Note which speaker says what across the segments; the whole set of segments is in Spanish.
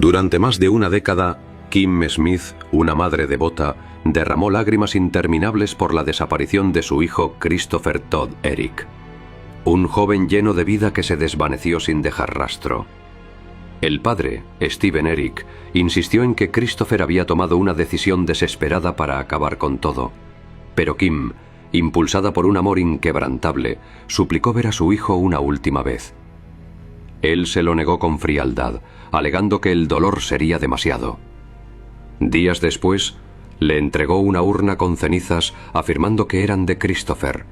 Speaker 1: Durante más de una década, Kim Smith, una madre devota, derramó lágrimas interminables por la desaparición de su hijo Christopher Todd Eric, un joven lleno de vida que se desvaneció sin dejar rastro. El padre, Steven Eric, insistió en que Christopher había tomado una decisión desesperada para acabar con todo, pero Kim, impulsada por un amor inquebrantable, suplicó ver a su hijo una última vez. Él se lo negó con frialdad, alegando que el dolor sería demasiado. Días después, le entregó una urna con cenizas afirmando que eran de Christopher,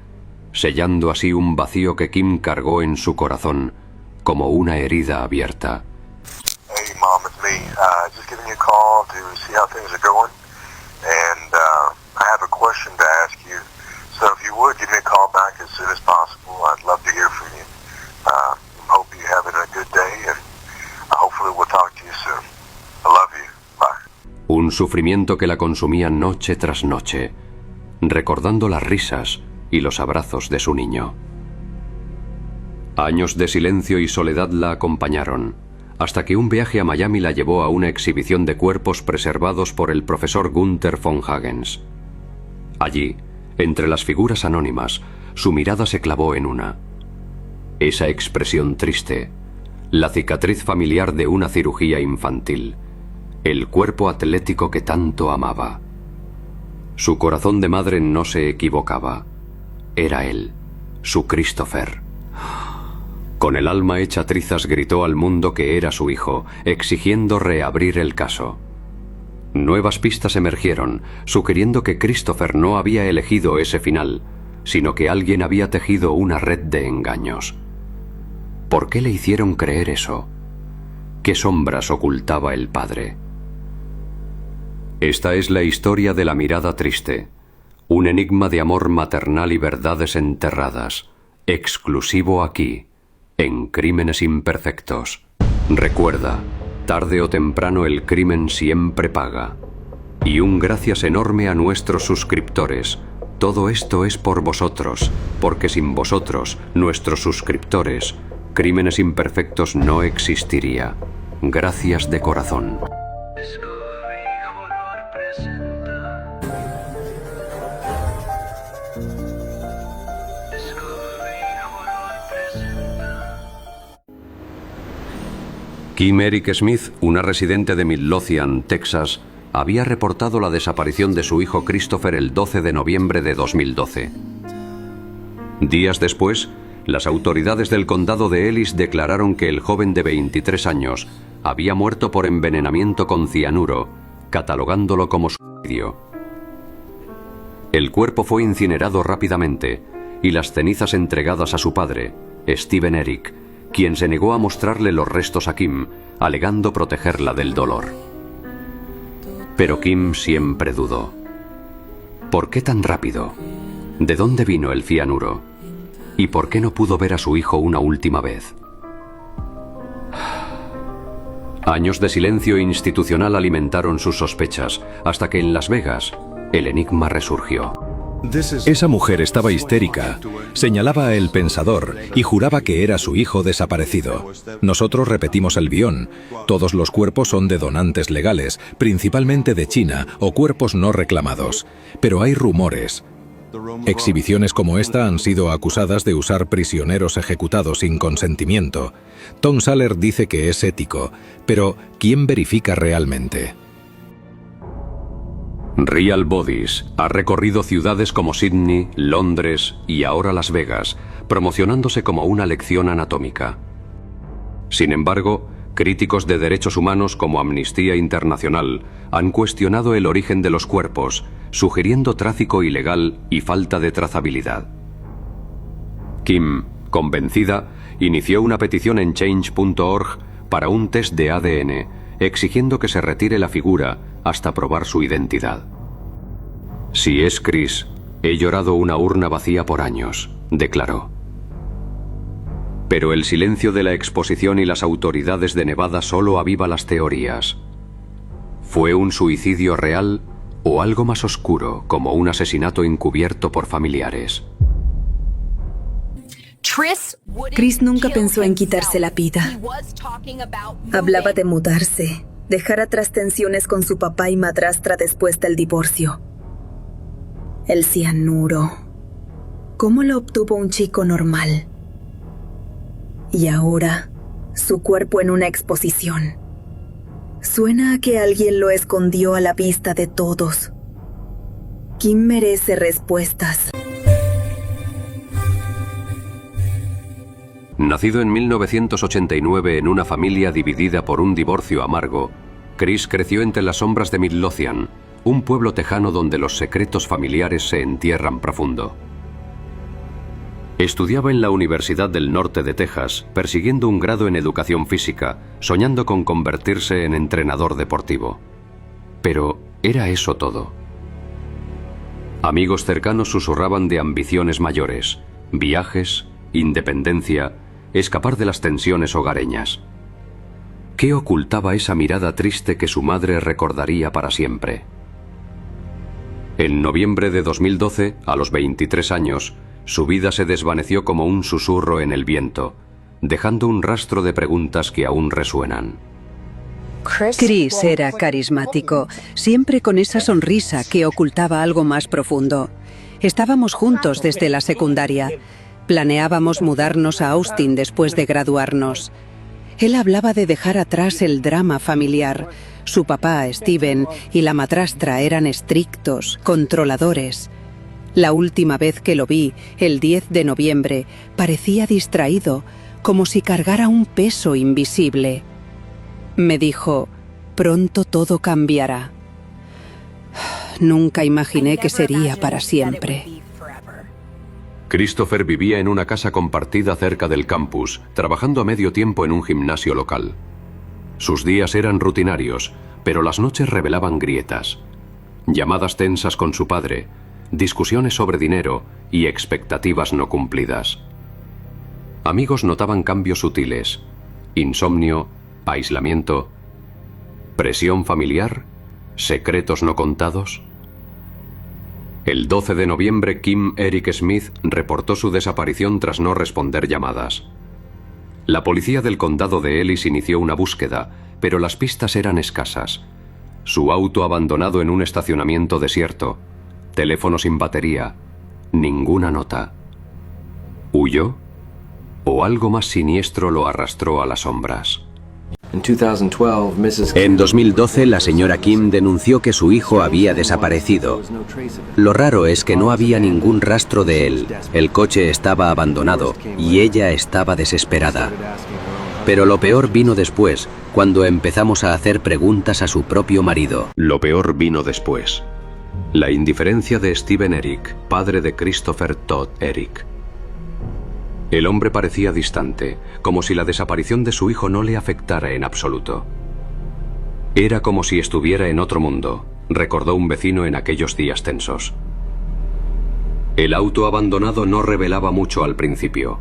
Speaker 1: sellando así un vacío que Kim cargó en su corazón, como una herida abierta.
Speaker 2: Hey Mom, it's me. Just giving you a call to see how things are going. And I have a question to ask you. So if you would, give me a call back as soon as possible. I'd love to hear from you. Hope you're having a good day, and hopefully we'll talk to you soon. I love you. Bye.
Speaker 1: Un sufrimiento que la consumía noche tras noche, recordando las risas y los abrazos de su niño. Años de silencio y soledad la acompañaron, hasta que un viaje a Miami la llevó a una exhibición de cuerpos preservados por el profesor Gunther von Hagens. Allí, entre las figuras anónimas, su mirada se clavó en una. Esa expresión triste, la cicatriz familiar de una cirugía infantil, el cuerpo atlético que tanto amaba. Su corazón de madre no se equivocaba. Era él, su Christopher. Con el alma hecha trizas gritó al mundo que era su hijo, exigiendo reabrir el caso. Nuevas pistas emergieron, sugiriendo que Christopher no había elegido ese final, sino que alguien había tejido una red de engaños. ¿Por qué le hicieron creer eso? ¿Qué sombras ocultaba el padre? Esta es la historia de la mirada triste, un enigma de amor maternal y verdades enterradas, exclusivo aquí, en Crímenes Imperfectos. Recuerda, tarde o temprano el crimen siempre paga. Y un gracias enorme a nuestros suscriptores. Todo esto es por vosotros, porque sin vosotros, nuestros suscriptores, Crímenes Imperfectos no existiría. Gracias de corazón. Kim Eric Smith, una residente de Midlothian, Texas, había reportado la desaparición de su hijo Christopher el 12 de noviembre de 2012. Días después, las autoridades del condado de Ellis declararon que el joven de 23 años había muerto por envenenamiento con cianuro, catalogándolo como suicidio. El cuerpo fue incinerado rápidamente y las cenizas entregadas a su padre, Steven Eric, quien se negó a mostrarle los restos a Kim, alegando protegerla del dolor. Pero Kim siempre dudó. ¿Por qué tan rápido? ¿De dónde vino el cianuro? ¿Y por qué no pudo ver a su hijo una última vez? Años de silencio institucional alimentaron sus sospechas, hasta que en Las Vegas, el enigma resurgió.
Speaker 3: Esa mujer estaba histérica, señalaba a El Pensador y juraba que era su hijo desaparecido. Nosotros repetimos el guión. Todos los cuerpos son de donantes legales, principalmente de China, o cuerpos no reclamados. Pero hay rumores. Exhibiciones como esta han sido acusadas de usar prisioneros ejecutados sin consentimiento. Tom Saller dice que es ético, pero ¿quién verifica realmente?
Speaker 1: Real Bodies ha recorrido ciudades como Sydney, Londres y ahora Las Vegas, promocionándose como una lección anatómica. Sin embargo, críticos de derechos humanos como Amnistía Internacional han cuestionado el origen de los cuerpos, sugiriendo tráfico ilegal y falta de trazabilidad. Kim, convencida, inició una petición en Change.org para un test de ADN, exigiendo que se retire la figura hasta probar su identidad. Si es Chris, he llorado una urna vacía por años, declaró. Pero el silencio de la exposición y las autoridades de Nevada solo aviva las teorías. ¿Fue un suicidio real o algo más oscuro, como un asesinato encubierto por familiares?
Speaker 4: Chris nunca pensó en quitarse la vida. Hablaba de mudarse, dejar atrás tensiones con su papá y madrastra después del divorcio. El cianuro. ¿Cómo lo obtuvo un chico normal? Y ahora, su cuerpo en una exposición. Suena a que alguien lo escondió a la vista de todos. Kim merece respuestas.
Speaker 1: Nacido en 1989 en una familia dividida por un divorcio amargo, Chris creció entre las sombras de Midlothian, un pueblo tejano donde los secretos familiares se entierran profundo. Estudiaba en la Universidad del Norte de Texas, persiguiendo un grado en educación física, soñando con convertirse en entrenador deportivo. Pero ¿era eso todo? Amigos cercanos susurraban de ambiciones mayores, viajes, independencia, escapar de las tensiones hogareñas. ¿Qué ocultaba esa mirada triste que su madre recordaría para siempre? En noviembre de 2012, a los 23 años, su vida se desvaneció como un susurro en el viento, dejando un rastro de preguntas que aún resuenan.
Speaker 5: Chris era carismático, siempre con esa sonrisa que ocultaba algo más profundo. Estábamos juntos desde la secundaria. Planeábamos mudarnos a Austin después de graduarnos. Él hablaba de dejar atrás el drama familiar. Su papá, Steven, y la madrastra eran estrictos, controladores. La última vez que lo vi, el 10 de noviembre, parecía distraído, como si cargara un peso invisible. Me dijo, pronto todo cambiará. Nunca imaginé que sería para siempre.
Speaker 1: Christopher vivía en una casa compartida cerca del campus, trabajando a medio tiempo en un gimnasio local. Sus días eran rutinarios, pero las noches revelaban grietas. Llamadas tensas con su padre, discusiones sobre dinero y expectativas no cumplidas. Amigos notaban cambios sutiles: insomnio, aislamiento, presión familiar, secretos no contados. El 12 de noviembre, Kim Eric Smith reportó su desaparición tras no responder llamadas. La policía del condado de Ellis inició una búsqueda, pero las pistas eran escasas. Su auto abandonado en un estacionamiento desierto, teléfono sin batería, ninguna nota. ¿Huyó? ¿O algo más siniestro lo arrastró a las sombras?
Speaker 6: En 2012, la señora Kim denunció que su hijo había desaparecido. Lo raro es que no había ningún rastro de él. El coche estaba abandonado y ella estaba desesperada. Pero lo peor vino después, cuando empezamos a hacer preguntas a su propio marido.
Speaker 1: Lo peor vino después. La indiferencia de Steven Eric, padre de Christopher Todd Eric. El hombre parecía distante, como si la desaparición de su hijo no le afectara en absoluto. Era como si estuviera en otro mundo, recordó un vecino en aquellos días tensos. El auto abandonado no revelaba mucho al principio,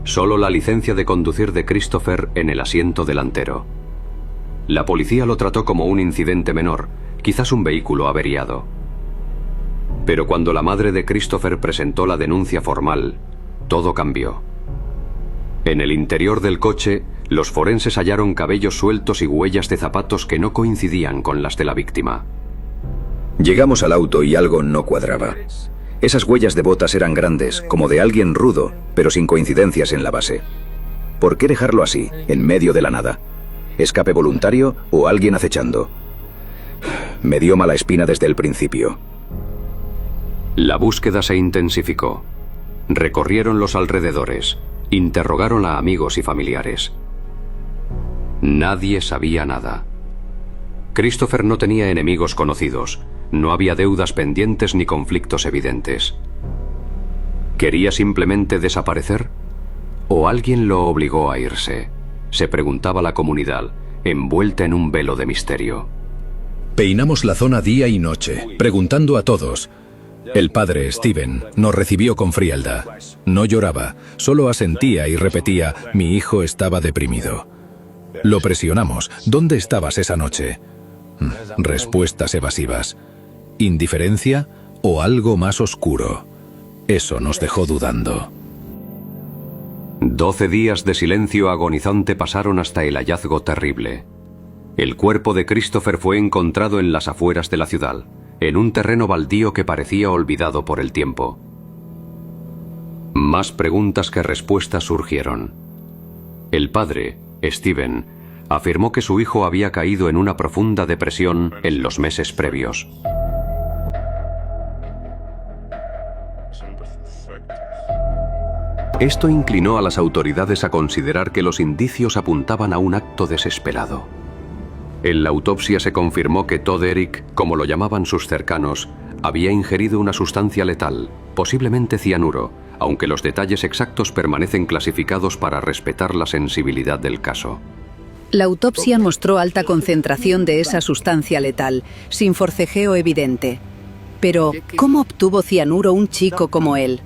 Speaker 1: solo la licencia de conducir de Christopher en el asiento delantero. La policía lo trató como un incidente menor, quizás un vehículo averiado. Pero cuando la madre de Christopher presentó la denuncia formal, todo cambió. En el interior del coche, los forenses hallaron cabellos sueltos y huellas de zapatos que no coincidían con las de la víctima.
Speaker 3: Llegamos al auto y algo no cuadraba. Esas huellas de botas eran grandes, como de alguien rudo, pero sin coincidencias en la base. ¿Por qué dejarlo así, en medio de la nada? ¿Escape voluntario o alguien acechando? Me dio mala espina desde el principio.
Speaker 1: La búsqueda se intensificó. Recorrieron los alrededores. Interrogaron a amigos y familiares. Nadie sabía nada. Christopher no tenía enemigos conocidos, no había deudas pendientes ni conflictos evidentes. ¿Quería simplemente desaparecer? ¿O alguien lo obligó a irse? Se preguntaba la comunidad, envuelta en un velo de misterio.
Speaker 3: Peinamos la zona día y noche, preguntando a todos. El padre, Steven, nos recibió con frialdad. No lloraba, solo asentía y repetía: mi hijo estaba deprimido. Lo presionamos: ¿dónde estabas esa noche? Respuestas evasivas. ¿Indiferencia o algo más oscuro? Eso nos dejó dudando.
Speaker 1: 12 días de silencio agonizante pasaron hasta el hallazgo terrible. El cuerpo de Christopher fue encontrado en las afueras de la ciudad, en un terreno baldío que parecía olvidado por el tiempo. Más preguntas que respuestas surgieron. El padre, Steven, afirmó que su hijo había caído en una profunda depresión en los meses previos. Esto inclinó a las autoridades a considerar que los indicios apuntaban a un acto desesperado. En la autopsia se confirmó que Todd Eric, como lo llamaban sus cercanos, había ingerido una sustancia letal, posiblemente cianuro, aunque los detalles exactos permanecen clasificados para respetar la sensibilidad del caso.
Speaker 5: La autopsia mostró alta concentración de esa sustancia letal, sin forcejeo evidente. Pero, ¿cómo obtuvo cianuro un chico como él?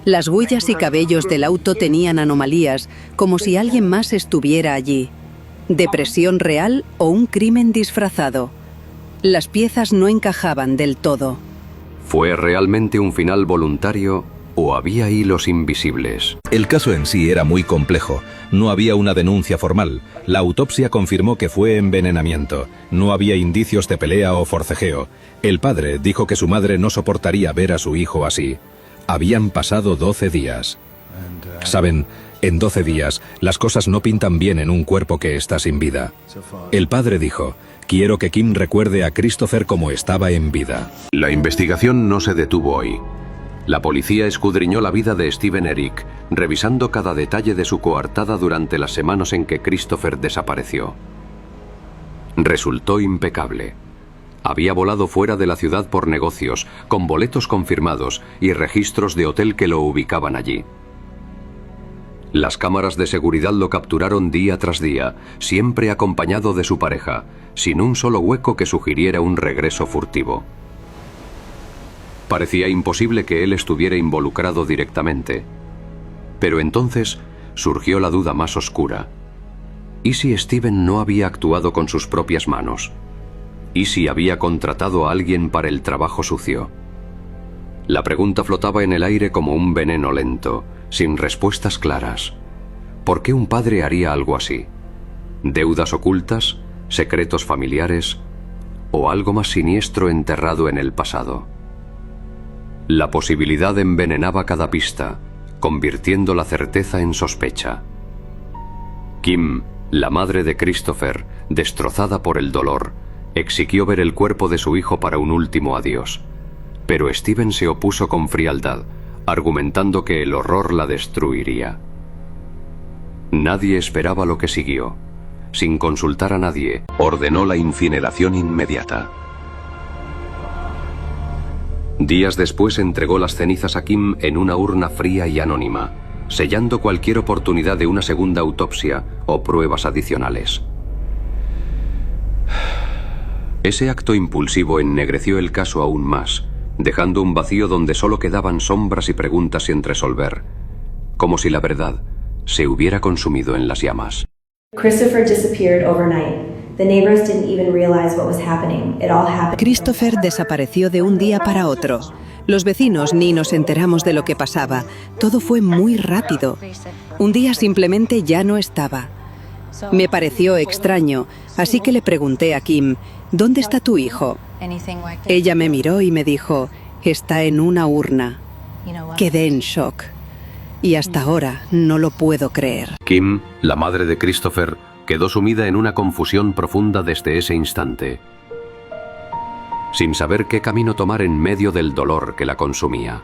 Speaker 5: Las huellas y cabellos del auto tenían anomalías, como si alguien más estuviera allí. ¿Depresión real o un crimen disfrazado? Las piezas no encajaban del todo.
Speaker 1: ¿Fue realmente un final voluntario o había hilos invisibles?
Speaker 3: El caso en sí era muy complejo. No había una denuncia formal. La autopsia confirmó que fue envenenamiento. No había indicios de pelea o forcejeo. El padre dijo que su madre no soportaría ver a su hijo así. Habían pasado 12 días. Saben, en 12 días, las cosas no pintan bien en un cuerpo que está sin vida. El padre dijo: quiero que Kim recuerde a Christopher como estaba en vida.
Speaker 1: La investigación no se detuvo hoy. La policía escudriñó la vida de Steven Eric, revisando cada detalle de su coartada durante las semanas en que Christopher desapareció. Resultó impecable. Había volado fuera de la ciudad por negocios, con boletos confirmados y registros de hotel que lo ubicaban allí. Las cámaras de seguridad lo capturaron día tras día, siempre acompañado de su pareja, sin un solo hueco que sugiriera un regreso furtivo. Parecía imposible que él estuviera involucrado directamente. Pero entonces surgió la duda más oscura. ¿Y si Steven no había actuado con sus propias manos? ¿Y si había contratado a alguien para el trabajo sucio? La pregunta flotaba en el aire como un veneno lento, sin respuestas claras. ¿Por qué un padre haría algo así? ¿Deudas ocultas? ¿Secretos familiares? ¿O algo más siniestro enterrado en el pasado? La posibilidad envenenaba cada pista, convirtiendo la certeza en sospecha. Kim, la madre de Christopher, destrozada por el dolor, exigió ver el cuerpo de su hijo para un último adiós. Pero Steven se opuso con frialdad, argumentando que el horror la destruiría. Nadie esperaba lo que siguió. Sin consultar a nadie, ordenó la incineración inmediata. Días después entregó las cenizas a Kim en una urna fría y anónima, sellando cualquier oportunidad de una segunda autopsia o pruebas adicionales. Ese acto impulsivo ennegreció el caso aún más, dejando un vacío donde solo quedaban sombras y preguntas sin resolver, como si la verdad se hubiera consumido en las llamas.
Speaker 7: Christopher disappeared overnight. The neighbors didn't even realize what was happening. It all happened.
Speaker 5: Christopher desapareció de un día para otro. Los vecinos ni nos enteramos de lo que pasaba. Todo fue muy rápido. Un día simplemente ya no estaba. Me pareció extraño, así que le pregunté a Kim: ¿dónde está tu hijo? Ella me miró y me dijo: está en una urna. Quedé en shock. Y hasta ahora no lo puedo creer.
Speaker 1: Kim, la madre de Christopher, quedó sumida en una confusión profunda desde ese instante, sin saber qué camino tomar en medio del dolor que la consumía.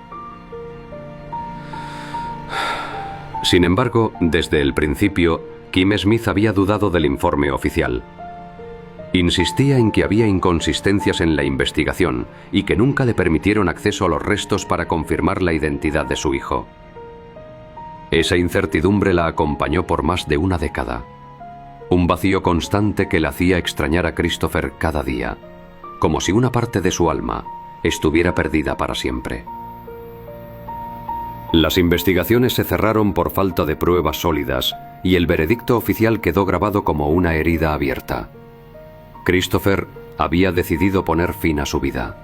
Speaker 1: Sin embargo, desde el principio, Kim Smith había dudado del informe oficial. Insistía en que había inconsistencias en la investigación y que nunca le permitieron acceso a los restos para confirmar la identidad de su hijo. Esa incertidumbre la acompañó por más de una década. Un vacío constante que la hacía extrañar a Christopher cada día, como si una parte de su alma estuviera perdida para siempre. Las investigaciones se cerraron por falta de pruebas sólidas y el veredicto oficial quedó grabado como una herida abierta. Christopher había decidido poner fin a su vida.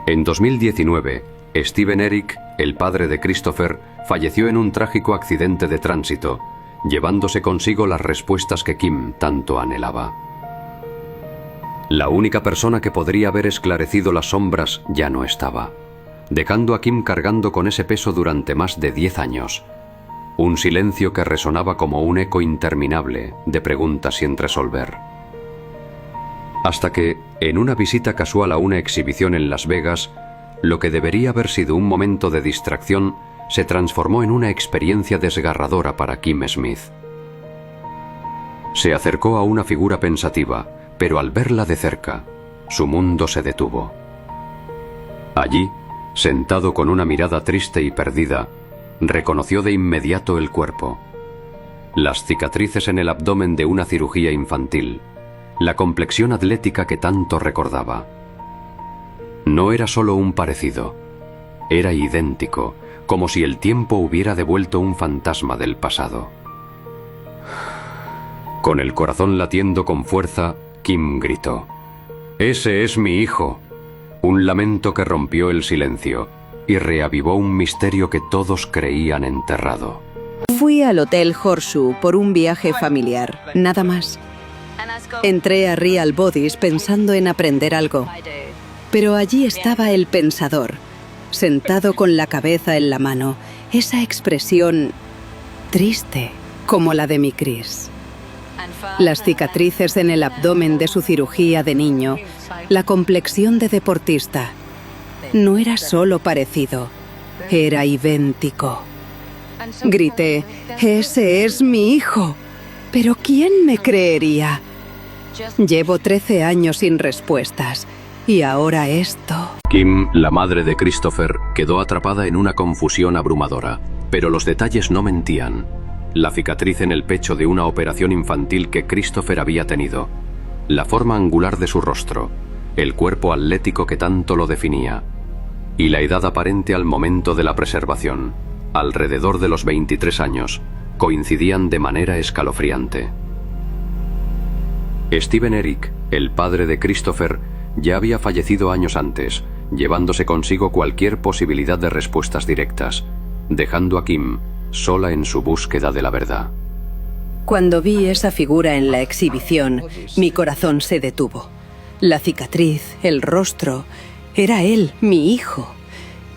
Speaker 1: En 2019, Steven Eric, el padre de Christopher, falleció en un trágico accidente de tránsito, llevándose consigo las respuestas que Kim tanto anhelaba. La única persona que podría haber esclarecido las sombras ya no estaba, dejando a Kim cargando con ese peso durante más de 10 años. Un silencio que resonaba como un eco interminable de preguntas sin resolver. Hasta que, en una visita casual a una exhibición en Las Vegas, lo que debería haber sido un momento de distracción se transformó en una experiencia desgarradora para Kim Smith. Se acercó a una figura pensativa, pero al verla de cerca, su mundo se detuvo. Allí, sentado con una mirada triste y perdida, reconoció de inmediato el cuerpo. Las cicatrices en el abdomen de una cirugía infantil, la complexión atlética que tanto recordaba. No era solo un parecido, era idéntico, como si el tiempo hubiera devuelto un fantasma del pasado. Con el corazón latiendo con fuerza, Kim gritó: «¡Ese es mi hijo!», un lamento que rompió el silencio y reavivó un misterio que todos creían enterrado.
Speaker 5: Fui al Hotel Horseshoe por un viaje familiar, nada más. Entré a Real Bodies pensando en aprender algo, pero allí estaba el pensador, sentado con la cabeza en la mano, esa expresión triste como la de mi Chris. Las cicatrices en el abdomen de su cirugía de niño, la complexión de deportista. No era solo parecido, era idéntico. Grité: «¡Ese es mi hijo!». ¿Pero quién me creería? Llevo 13 años sin respuestas, y ahora esto.
Speaker 1: Kim, la madre de Christopher, quedó atrapada en una confusión abrumadora, pero los detalles no mentían. La cicatriz en el pecho de una operación infantil que Christopher había tenido, la forma angular de su rostro, el cuerpo atlético que tanto lo definía, y la edad aparente al momento de la preservación, alrededor de los 23 años, coincidían de manera escalofriante. Steven Eric, el padre de Christopher, ya había fallecido años antes, llevándose consigo cualquier posibilidad de respuestas directas, dejando a Kim sola en su búsqueda de la verdad.
Speaker 5: Cuando vi esa figura en la exhibición, mi corazón se detuvo. La cicatriz, el rostro, era él, mi hijo.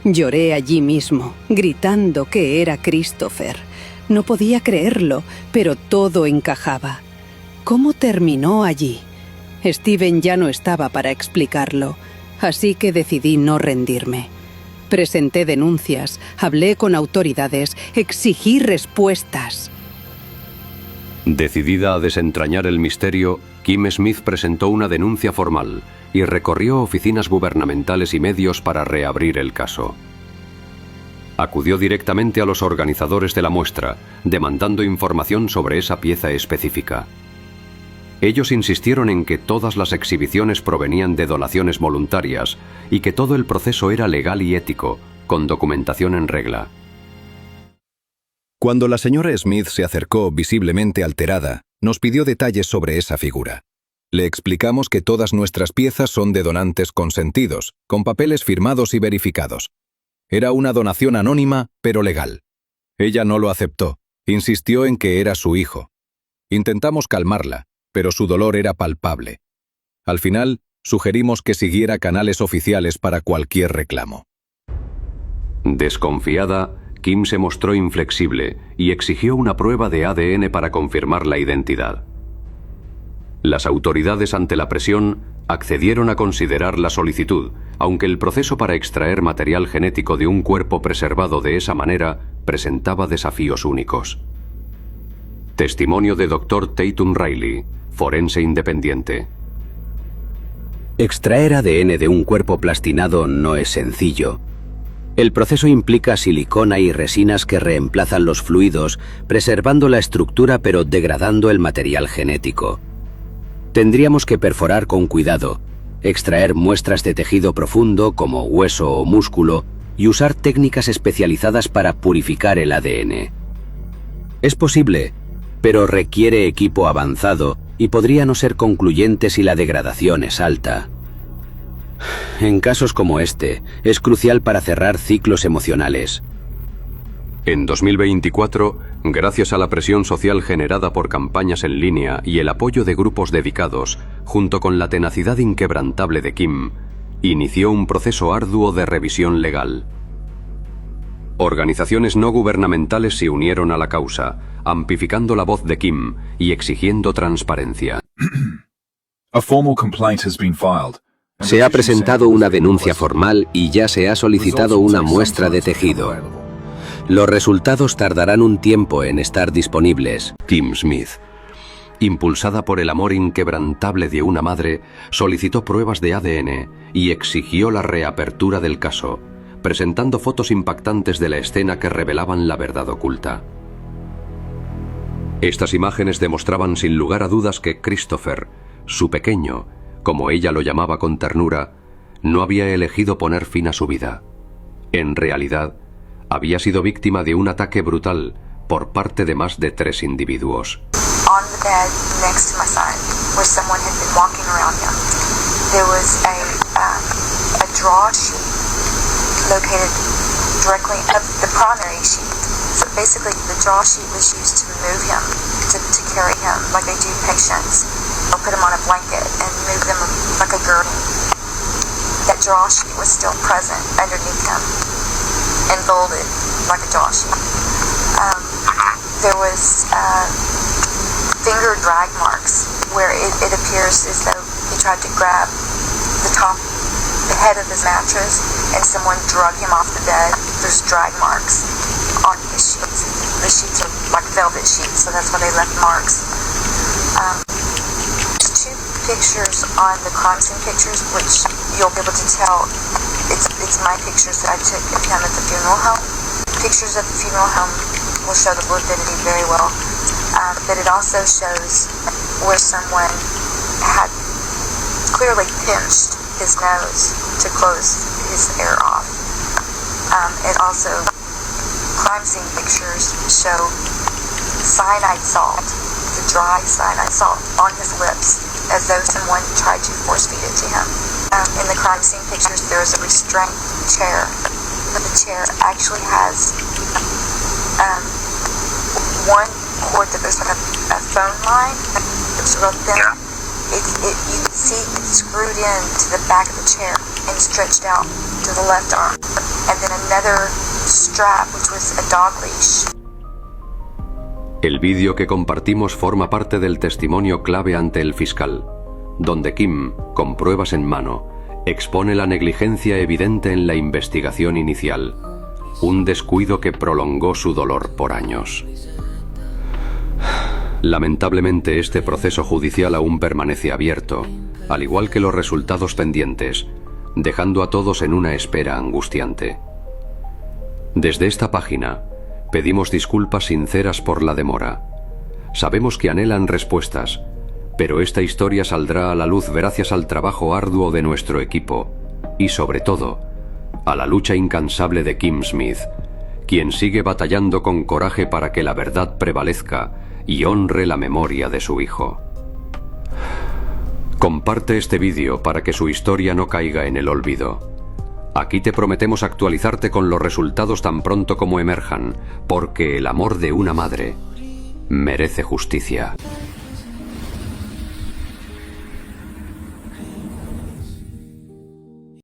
Speaker 5: Lloré allí mismo, gritando que era Christopher. No podía creerlo, pero todo encajaba. ¿Cómo terminó allí? Steven ya no estaba para explicarlo, así que decidí no rendirme. Presenté denuncias, hablé con autoridades, exigí respuestas.
Speaker 1: Decidida a desentrañar el misterio, Kim Smith presentó una denuncia formal y recorrió oficinas gubernamentales y medios para reabrir el caso. Acudió directamente a los organizadores de la muestra, demandando información sobre esa pieza específica. Ellos insistieron en que todas las exhibiciones provenían de donaciones voluntarias y que todo el proceso era legal y ético, con documentación en regla.
Speaker 3: Cuando la señora Smith se acercó visiblemente alterada, nos pidió detalles sobre esa figura. Le explicamos que todas nuestras piezas son de donantes consentidos, con papeles firmados y verificados. Era una donación anónima, pero legal. Ella no lo aceptó, insistió en que era su hijo. Intentamos calmarla, pero su dolor era palpable. Al final, sugerimos que siguiera canales oficiales para cualquier reclamo.
Speaker 1: Desconfiada, Kim se mostró inflexible y exigió una prueba de ADN para confirmar la identidad. Las autoridades, ante la presión, accedieron a considerar la solicitud, aunque el proceso para extraer material genético de un cuerpo preservado de esa manera presentaba desafíos únicos. Testimonio de Dr. Tatum Riley, forense independiente.
Speaker 6: Extraer ADN de un cuerpo plastinado no es sencillo. El proceso implica silicona y resinas que reemplazan los fluidos, preservando la estructura pero degradando el material genético. Tendríamos que perforar con cuidado, extraer muestras de tejido profundo como hueso o músculo y usar técnicas especializadas para purificar el ADN. Es posible, pero requiere equipo avanzado y podría no ser concluyente si la degradación es alta. En casos como este, es crucial para cerrar ciclos emocionales.
Speaker 1: En 2024, Gracias a la presión social generada por campañas en línea y el apoyo de grupos dedicados, junto con la tenacidad inquebrantable de Kim, inició un proceso arduo de revisión legal. Organizaciones no gubernamentales se unieron a la causa, amplificando la voz de Kim y exigiendo transparencia.
Speaker 6: Se ha presentado una denuncia formal y ya se ha solicitado una muestra de tejido. Los resultados tardarán un tiempo en estar disponibles.
Speaker 1: Kim Smith, impulsada por el amor inquebrantable de una madre, solicitó pruebas de ADN y exigió la reapertura del caso, presentando fotos impactantes de la escena que revelaban la verdad oculta. Estas imágenes demostraban sin lugar a dudas que Christopher, su pequeño, como ella lo llamaba con ternura, no había elegido poner fin a su vida. En realidad, había sido víctima de un ataque brutal por parte de más de 3 individuos.
Speaker 8: On the bed next to my son, where someone had been walking around him, there was a draw sheet located directly up the primary sheet. So basically, the draw sheet was used to move him, to carry him like they do patients, or put him on a blanket and move them like a gurney. That draw sheet was still present underneath him, and folded like a draw sheet. There was finger drag marks where it appears as though he tried to grab the head of his mattress and someone drug him off the bed. There's drag marks on his sheets. The sheets are like velvet sheets, so that's why they left marks. There's 2 pictures on the crime scene pictures, which you'll be able to tell it's my pictures that I took of him at the funeral home. Pictures of the funeral home will show the validity very well, but it also shows where someone had clearly pinched his nose to close his air off. It also, crime scene pictures show cyanide salt, the dry cyanide salt on his lips, as though someone tried to force feed it to him. In the crime scene pictures, there is a restraint chair. The chair actually has one cord that goes like a phone line. It's real thin. You can see it's screwed in to the back of the chair and stretched out to the left arm. And then another strap, which was a dog leash.
Speaker 1: El vídeo que compartimos forma parte del testimonio clave ante el fiscal, donde Kim, con pruebas en mano, expone la negligencia evidente en la investigación inicial, un descuido que prolongó su dolor por años. Lamentablemente, este proceso judicial aún permanece abierto, al igual que los resultados pendientes, dejando a todos en una espera angustiante. Desde esta página, pedimos disculpas sinceras por la demora. Sabemos que anhelan respuestas, pero esta historia saldrá a la luz gracias al trabajo arduo de nuestro equipo y, sobre todo, a la lucha incansable de Kim Smith, quien sigue batallando con coraje para que la verdad prevalezca y honre la memoria de su hijo. Comparte este vídeo para que su historia no caiga en el olvido. Aquí te prometemos actualizarte con los resultados tan pronto como emerjan, porque el amor de una madre merece justicia.